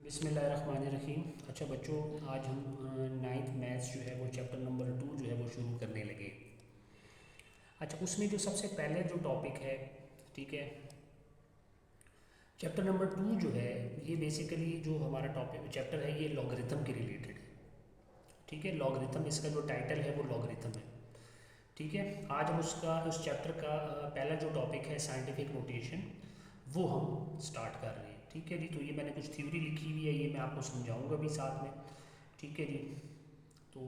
बिस्मिल्लाहिर्रहमानिर्रहीम। अच्छा बच्चों, आज हम नाइन्थ मैथ्स जो है वो चैप्टर नंबर 2 जो है वो शुरू करने लगे। अच्छा, उसमें जो सबसे पहले जो टॉपिक है, ठीक है, चैप्टर नंबर 2 जो है ये बेसिकली जो हमारा टॉपिक चैप्टर है ये लॉगरिथम के रिलेटेड है। ठीक है, लॉगरिथम इसका जो टाइटल है वो लॉगरिथम है। ठीक है, आज हम उस चैप्टर का पहला जो टॉपिक है साइंटिफिक नोटेशन वो हम स्टार्ट कर रहे हैं। ठीक है जी, तो ये मैंने कुछ थ्योरी लिखी हुई है, ये मैं आपको समझाऊंगा भी साथ में। ठीक है जी, तो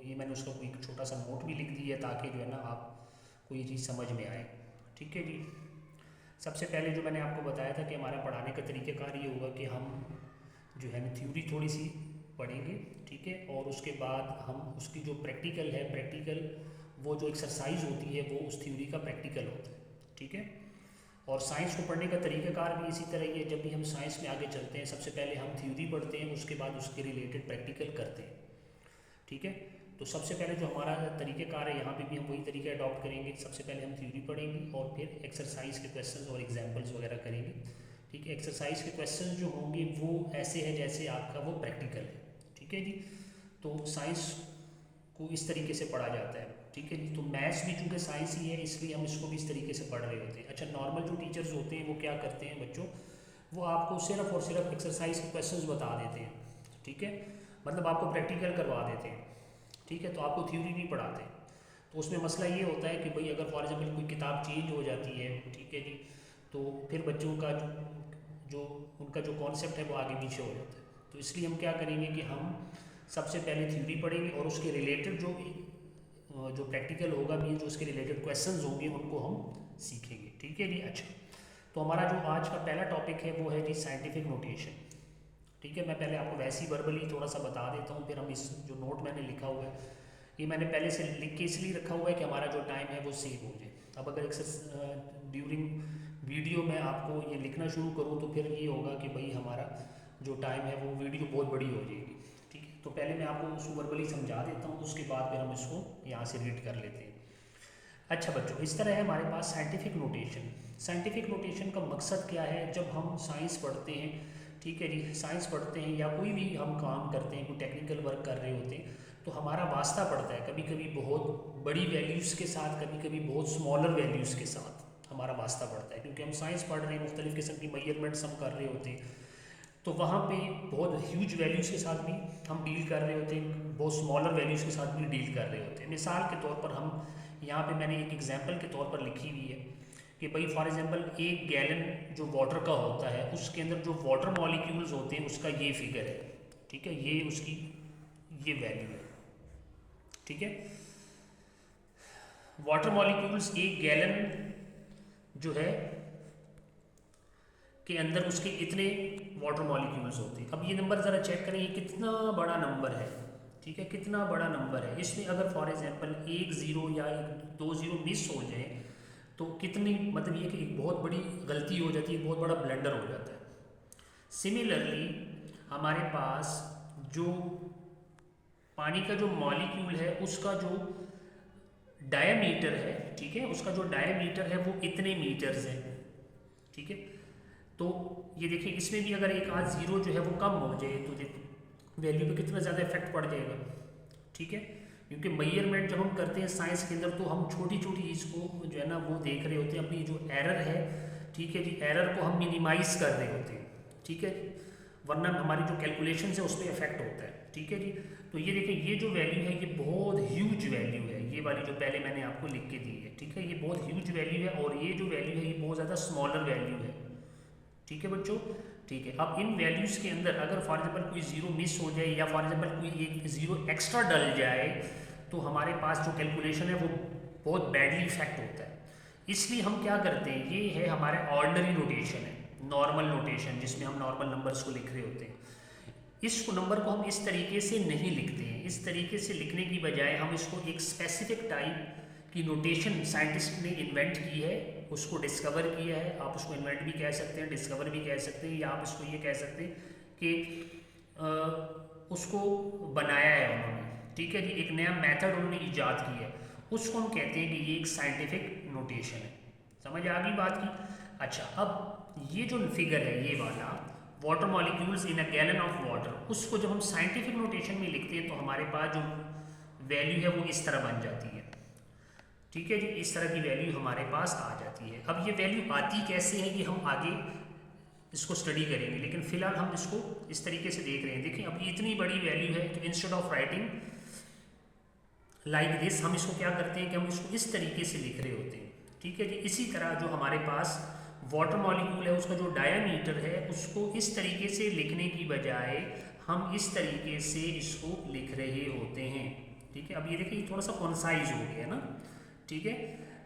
ये मैंने उसका कोई एक छोटा सा नोट भी लिख दिया है ताकि जो है ना आपको ये चीज़ समझ में आए। ठीक है जी, सबसे पहले जो मैंने आपको बताया था कि हमारा पढ़ाने का तरीक़ाकार ये होगा कि हम जो है ना थ्योरी थोड़ी सी पढ़ेंगे। ठीक है, और उसके बाद हम उसकी जो प्रैक्टिकल है, प्रैक्टिकल वो जो एक्सरसाइज होती है वो उस थ्योरी का प्रैक्टिकल होता है। ठीक है, और साइंस को पढ़ने का तरीक़ाकार भी इसी तरह ही है। जब भी हम साइंस में आगे चलते हैं सबसे पहले हम थ्योरी पढ़ते हैं, उसके बाद उसके रिलेटेड प्रैक्टिकल करते हैं। ठीक है, तो सबसे पहले जो हमारा तरीक़ाकार है यहाँ पे भी हम वही तरीका अडॉप्ट करेंगे। सबसे पहले हम थ्योरी पढ़ेंगे और फिर एक्सरसाइज के क्वेश्चंस और एग्जांपल्स वगैरह करेंगे। ठीक है, एक्सरसाइज के क्वेश्चंस जो होंगे वो ऐसे हैं जैसे आपका वो प्रैक्टिकल है। ठीक है जी, तो साइंस को इस तरीके से पढ़ा जाता है। ठीक है जी, तो मैथ्स भी चूँकि साइंस ही है इसलिए हम इसको भी इस तरीके से पढ़ रहे होते हैं। अच्छा, नॉर्मल जो टीचर्स होते हैं वो क्या करते हैं बच्चों, वो आपको सिर्फ और सिर्फ एक्सरसाइज के क्वेश्चंस बता देते हैं। ठीक है, मतलब आपको प्रैक्टिकल करवा देते हैं। ठीक है, तो आपको थ्योरी नहीं पढ़ाते। तो उसमें मसला ये होता है कि भाई अगर फॉर एग्जाम्पल कोई किताब चेंज हो जाती है, ठीक है जी, तो फिर बच्चों का जो उनका जो कॉन्सेप्ट है वो आगे पीछे हो जाता है। तो इसलिए हम क्या करेंगे कि हम सबसे पहले थ्योरी पढ़ेंगे और उसके रिलेटेड जो प्रैक्टिकल होगा भी, जो उसके रिलेटेड क्वेश्चंस होंगे उनको हम सीखेंगे। ठीक है जी। अच्छा, तो हमारा जो आज का पहला टॉपिक है वो है जी साइंटिफिक नोटेशन। ठीक है, मैं पहले आपको वैसे ही वर्बली थोड़ा सा बता देता हूँ, फिर हम इस जो नोट मैंने लिखा हुआ है ये मैंने पहले से लिख के इसलिए रखा हुआ है कि हमारा जो टाइम है वो सेव हो जाए। अब अगर ड्यूरिंग वीडियो में आपको ये लिखना शुरू करूँ तो फिर ये होगा कि भाई हमारा जो टाइम है वो वीडियो बहुत बड़ी हो जाएगी। ठीक है, तो पहले मैं आपको उसको वर्बली समझा देता हूँ, उसके बाद फिर हम इसको यहाँ से रीड कर लेते हैं। अच्छा बच्चों, इस तरह है हमारे पास साइंटिफिक नोटेशन। साइंटिफिक नोटेशन का मकसद क्या है जब हम साइंस पढ़ते हैं, ठीक है जी, साइंस पढ़ते हैं या कोई भी हम काम करते हैं, कोई टेक्निकल वर्क कर रहे होते हैं, तो हमारा वास्ता पड़ता है कभी कभी बहुत बड़ी वैल्यूज़ के साथ, कभी कभी बहुत स्मॉलर वैल्यूज़ के साथ हमारा वास्ता पड़ता है। क्योंकि हम साइंस पढ़ रहे हैं, मुख्तलिफ़ किस्म की मेजरमेंट्स हम कर रहे होते हैं, तो वहाँ पे बहुत ह्यूज वैल्यूज़ के साथ भी हम डील कर रहे होते हैं, बहुत स्मॉलर वैल्यूज़ के साथ भी डील कर रहे होते हैं। मिसाल के तौर पर हम यहाँ पे मैंने एक एग्जांपल के तौर पर लिखी हुई है कि भाई फॉर एग्जांपल 1 गैलन जो वाटर का होता है उसके अंदर जो वाटर मॉलिक्यूल्स होते हैं उसका ये फिगर है। ठीक है, ये उसकी ये वैल्यू है। ठीक है, वाटर मॉलिक्यूल्स 1 गैलन जो है के अंदर उसके इतने वाटर मॉलिक्यूल्स होते हैं। अब ये नंबर ज़रा चेक करें, ये कितना बड़ा नंबर है। ठीक है, कितना बड़ा नंबर है। इसमें अगर फॉर एग्जांपल 1 0 या 2 0 मिस हो जाए तो कितनी, मतलब ये कि एक बहुत बड़ी गलती हो जाती है, बहुत बड़ा ब्लेंडर हो जाता है। सिमिलरली हमारे पास जो पानी का जो मॉलिक्यूल है उसका जो डायमीटर है, ठीक है, उसका जो डायमीटर है वो इतने मीटर्स है। ठीक है, तो ये देखिए इसमें भी अगर एक आध जीरो जो है वो कम हो जाए तो देखो वैल्यू पे कितना ज़्यादा इफेक्ट पड़ जाएगा। ठीक है, क्योंकि मेजरमेंट जब हम करते हैं साइंस के अंदर तो हम छोटी छोटी चीज़ को जो है ना वो देख रहे होते हैं, अपनी जो एरर है, ठीक है जी, एरर को हम मिनिमाइज कर रहे होते हैं। ठीक है, वरना हमारी जो कैलकुलेशन है उस पर इफेक्ट होता है। ठीक है जी, तो ये देखिए ये जो वैल्यू है ये बहुत ह्यूज वैल्यू है, ये वाली जो पहले मैंने आपको लिख के दी है। ठीक है, ये बहुत ह्यूज वैल्यू है और ये जो वैल्यू है ये बहुत ज़्यादा स्मॉलर वैल्यू है। ठीक है बच्चों, ठीक है, अब इन वैल्यूज़ के अंदर अगर फॉर एग्जांपल कोई जीरो मिस हो जाए या फॉर एग्जांपल कोई एक जीरो एक्स्ट्रा डल जाए तो हमारे पास जो कैलकुलेशन है वो बहुत बैडली इफेक्ट होता है। इसलिए हम क्या करते हैं, ये है हमारे ऑर्डिनरी नोटेशन है, नॉर्मल नोटेशन, जिसमें हम नॉर्मल नंबर्स को लिख रहे होते हैं। इस नंबर को हम इस तरीके से नहीं लिखते हैं। इस तरीके से लिखने की बजाय हम इसको एक स्पेसिफिक टाइप की नोटेशन साइंटिस्ट ने इन्वेंट की है, उसको डिस्कवर किया है। आप उसको इन्वेंट भी कह सकते हैं, डिस्कवर भी कह सकते हैं, या आप इसको ये कह सकते हैं कि उसको बनाया है उन्होंने। ठीक है जी, एक नया मेथड उन्होंने ईजाद किया है, उसको हम कहते हैं कि ये एक साइंटिफिक नोटेशन है। समझ आ गई बात की। अच्छा, अब ये जो फिगर है ये वाला, water molecules in a gallon of water, उसको जब हम साइंटिफिक नोटेशन में लिखते हैं तो हमारे पास जो वैल्यू है वो इस तरह बन जाती है। ठीक है जी, इस तरह की वैल्यू हमारे पास आ जाती है। अब ये वैल्यू आती कैसे है ये हम आगे इसको स्टडी करेंगे, लेकिन फिलहाल हम इसको इस तरीके से देख रहे हैं। देखिए अब इतनी बड़ी वैल्यू है तो instead of writing like this हम इसको क्या करते हैं कि हम इसको इस तरीके से लिख रहे होते हैं। ठीक है जी, इसी तरह जो हमारे पास वाटर मॉलिक्यूल है उसका जो डायामीटर है उसको इस तरीके से लिखने की बजाय हम इस तरीके से इसको लिख रहे होते हैं। ठीक है, अब ये देखिए थोड़ा सा कॉन्साइज हो गया ना। ठीक है,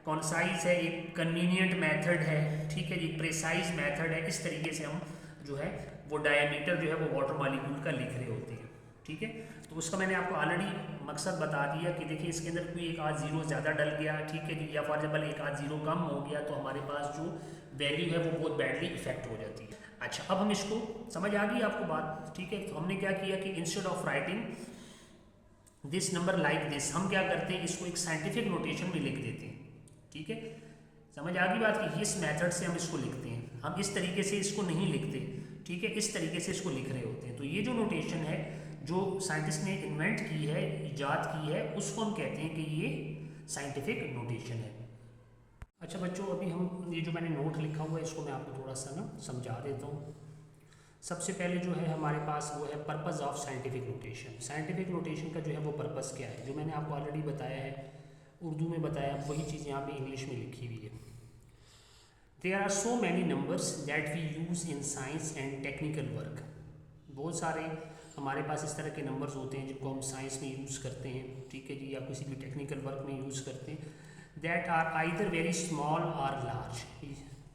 कॉन्साइज है, एक कन्वीनियंट मेथड है। ठीक है जी, प्रिसाइज मेथड है। इस तरीके से हम जो है वो डायमीटर जो है वो वाटर मॉलिक्यूल का लिख रहे होते हैं। ठीक है, तो उसका मैंने आपको ऑलरेडी मकसद बता दिया कि देखिए इसके अंदर कोई एक आध जीरो ज़्यादा डल गया, ठीक है जी, या फॉर एग्जाम्पल एक आध जीरो कम हो गया तो हमारे पास जो वैल्यू है वो बहुत बैडली इफेक्ट हो जाती है। अच्छा, अब हम इसको समझ आ गई आपको बात। ठीक है, तो हमने क्या किया कि instead of writing this number like this हम क्या करते हैं इसको एक साइंटिफिक नोटेशन में लिख देते हैं। ठीक है, समझ आ गई बात कि इस मेथड से हम इसको लिखते हैं, हम इस तरीके से इसको नहीं लिखते। ठीक है, इस तरीके से इसको लिख रहे होते हैं। तो ये जो नोटेशन है जो साइंटिस्ट ने इन्वेंट की है, इजाद की है, उसको हम कहते हैं कि ये साइंटिफिक नोटेशन है। अच्छा बच्चों, अभी हम ये जो मैंने नोट लिखा हुआ है इसको मैं आपको थोड़ा सा ना समझा देता हूँ। सबसे पहले जो है हमारे पास वो है purpose of scientific notation. Scientific notation का जो है वो पर्पस क्या है, जो मैंने आपको ऑलरेडी बताया है, उर्दू में बताया, वही चीज़ यहाँ पे इंग्लिश में लिखी हुई है। There are so many numbers that we use in science and technical work. बहुत सारे हमारे पास इस तरह के नंबर्स होते हैं जिनको हम साइंस में यूज़ करते हैं। ठीक है जी, या किसी भी टेक्निकल वर्क में यूज़ करते हैं। That are either very small और लार्ज,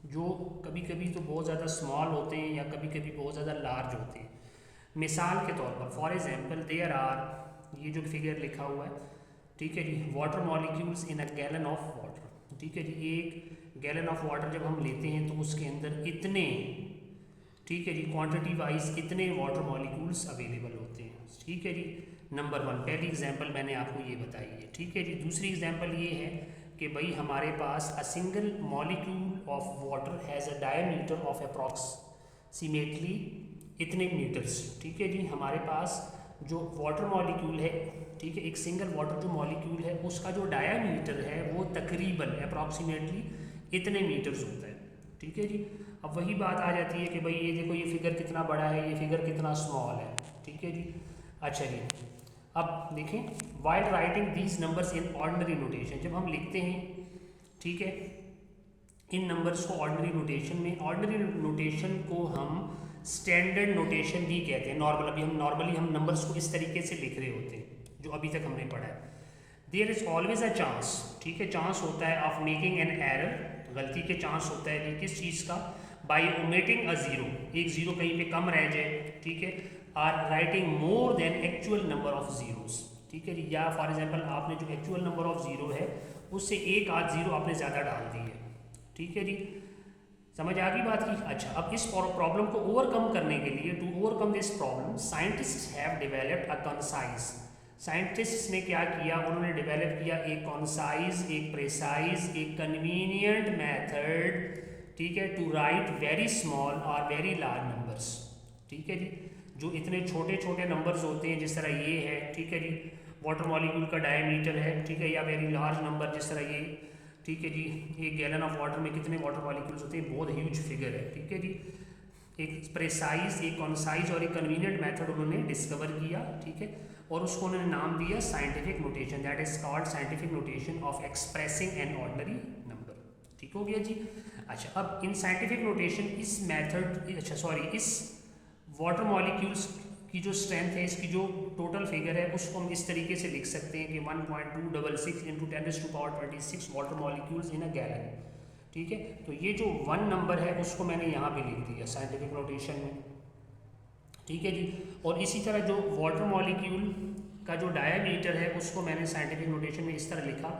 जो कभी कभी तो बहुत ज़्यादा स्मॉल होते हैं या कभी कभी बहुत ज़्यादा लार्ज होते हैं। मिसाल के तौर पर फॉर एग्जांपल देयर आर, ये जो फिगर लिखा हुआ है, ठीक है जी, water molecules in a gallon of water. ठीक है जी, एक गैलन ऑफ वाटर जब हम लेते हैं तो उसके अंदर इतने, ठीक है जी, क्वांटिटी वाइज इतने वाटर मॉलिक्यूल्स अवेलेबल होते हैं। ठीक है जी, नंबर वन, पहली एग्जांपल मैंने आपको ये बताई है। ठीक है जी, दूसरी एग्जांपल ये है कि भाई हमारे पास a single molecule of water has a diameter of approximately इतने मीटर्स। ठीक है जी, हमारे पास जो वाटर मॉलिक्यूल है, ठीक है, एक सिंगल वाटर जो मॉलिक्यूल है उसका जो डायमीटर है वो तकरीबन अप्रॉक्सीमेटली इतने मीटर्स होता है। ठीक है जी, अब वही बात आ जाती है कि भाई ये देखो ये फिगर कितना बड़ा है, ये फिगर कितना स्मॉल है। ठीक है जी, अच्छा जी, अब देखें while writing these numbers in ordinary notation, जब हम लिखते हैं, ठीक है, इन नंबर्स को ऑर्डिनरी नोटेशन में, ऑर्डिनरी नोटेशन को हम स्टैंडर्ड नोटेशन भी कहते हैं। नॉर्मल, अभी हम नॉर्मली हम नंबर्स को इस तरीके से लिख रहे होते हैं जो अभी तक हमने पढ़ा है। There is always a chance, ठीक है, चांस होता है ऑफ मेकिंग एन एरर, गलती के चांस होता है कि किस चीज़ का, बाई ओमिटिंग अ जीरो, एक जीरो कहीं पे कम रह जाए। ठीक है, or writing more than actual number of zeros. ठीक है जी, या फॉर एग्जांपल आपने जो एक्चुअल नंबर ऑफ जीरो है उससे एक आध जीरो आपने ज़्यादा डाल दी है। ठीक है जी, समझ आ गई बात की। अच्छा, अब इस प्रॉब्लम को ओवरकम करने के लिए, to overcome this problem, scientists have developed a concise, scientists ने क्या किया, उन्होंने डेवलप किया एक कॉन्साइज, एक प्रेसाइज, एक कन्वीनियंट मेथड, ठीक है, टू राइट वेरी स्मॉल और वेरी लार्ज नंबर्स। ठीक है जी, जो इतने छोटे छोटे नंबर्स होते हैं जिस तरह ये है, ठीक है जी, वाटर मॉलिक्यूल का डायमीटर है, ठीक है, या वेरी लार्ज नंबर जिस तरह ये, ठीक है जी, एक गैलन ऑफ वाटर में कितने वाटर मॉलिक्यूल्स होते हैं, बहुत ह्यूज फिगर है। ठीक है जी, एक प्रेसाइज, एक कॉन्साइज और एक कन्वीनियंट मेथड उन्होंने डिस्कवर किया। ठीक है, और उसको उन्होंने नाम दिया scientific notation, that is called scientific notation of expressing an ordinary number. ठीक हो गया जी। अच्छा, अब इन साइंटिफिक नोटेशन इस मेथड, अच्छा सॉरी, इस वाटर मॉलिक्यूल्स की जो स्ट्रेंथ है, इसकी जो टोटल फिगर है, उसको हम इस तरीके से लिख सकते हैं कि 1.266 into 10⁻26 water molecules in a gallon. ठीक है, तो ये जो 1 नंबर है उसको मैंने यहाँ पे लिख दिया साइंटिफिक नोटेशन में। ठीक है जी, और इसी तरह जो वाटर मॉलिक्यूल का जो डायमीटर है उसको मैंने साइंटिफिक नोटेशन में इस तरह लिखा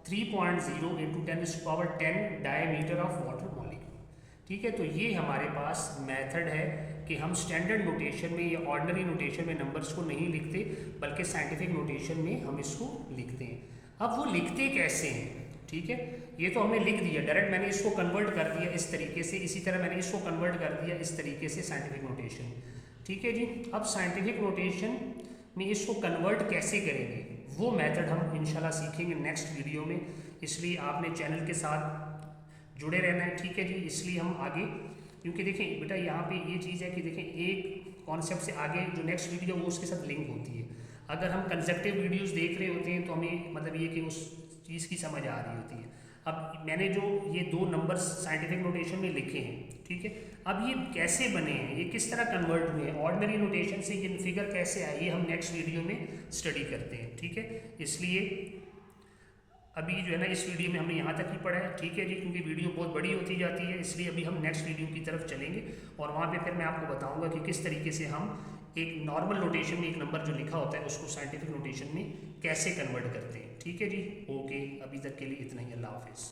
3.0 into 10⁻10 diameter of water molecule. ठीक है, तो ये हमारे पास मेथड है कि हम स्टैंडर्ड नोटेशन में या ऑर्डिनरी नोटेशन में नंबर्स को नहीं लिखते, बल्कि साइंटिफिक नोटेशन में हम इसको लिखते हैं। अब वो लिखते कैसे हैं, ठीक है, ये तो हमने लिख दिया डायरेक्ट, मैंने इसको कन्वर्ट कर दिया इस तरीके से, इसी तरह मैंने इसको कन्वर्ट कर दिया इस तरीके से साइंटिफिक नोटेशन। ठीक है जी। अब साइंटिफिक नोटेशन में इसको कन्वर्ट कैसे करेंगे वो मेथड हम इंशाल्लाह सीखेंगे नेक्स्ट वीडियो में, इसलिए आपने चैनल के साथ जुड़े रहना है। ठीक है जी। इसलिए हम आगे, क्योंकि देखें बेटा यहाँ पे ये चीज़ है कि देखें एक कॉन्सेप्ट से आगे जो नेक्स्ट वीडियो वो उसके साथ लिंक होती है। अगर हम कंसेप्टिव वीडियोस देख रहे होते हैं तो हमें मतलब ये कि उस चीज़ की समझ आ रही होती है। अब मैंने जो ये 2 नंबर्स साइंटिफिक नोटेशन में लिखे हैं, ठीक है, अब ये कैसे बने हैं, ये किस तरह कन्वर्ट हुए हैं, ऑर्डिनरी नोटेशन से ये फिगर कैसे आए, ये हम नेक्स्ट वीडियो में स्टडी करते हैं। ठीक है। इसलिए अभी जो है ना इस वीडियो में हमने यहाँ तक ही पढ़ा है। ठीक है जी। क्योंकि वीडियो बहुत बड़ी होती जाती है, इसलिए अभी हम नेक्स्ट वीडियो की तरफ चलेंगे और वहाँ पे फिर मैं आपको बताऊँगा कि किस तरीके से हम एक नॉर्मल नोटेशन में एक नंबर जो लिखा होता है उसको साइंटिफिक नोटेशन में कैसे कन्वर्ट करते हैं। ठीक है जी। ओके, अभी तक के लिए इतना ही। अल्लाह हाफिज़।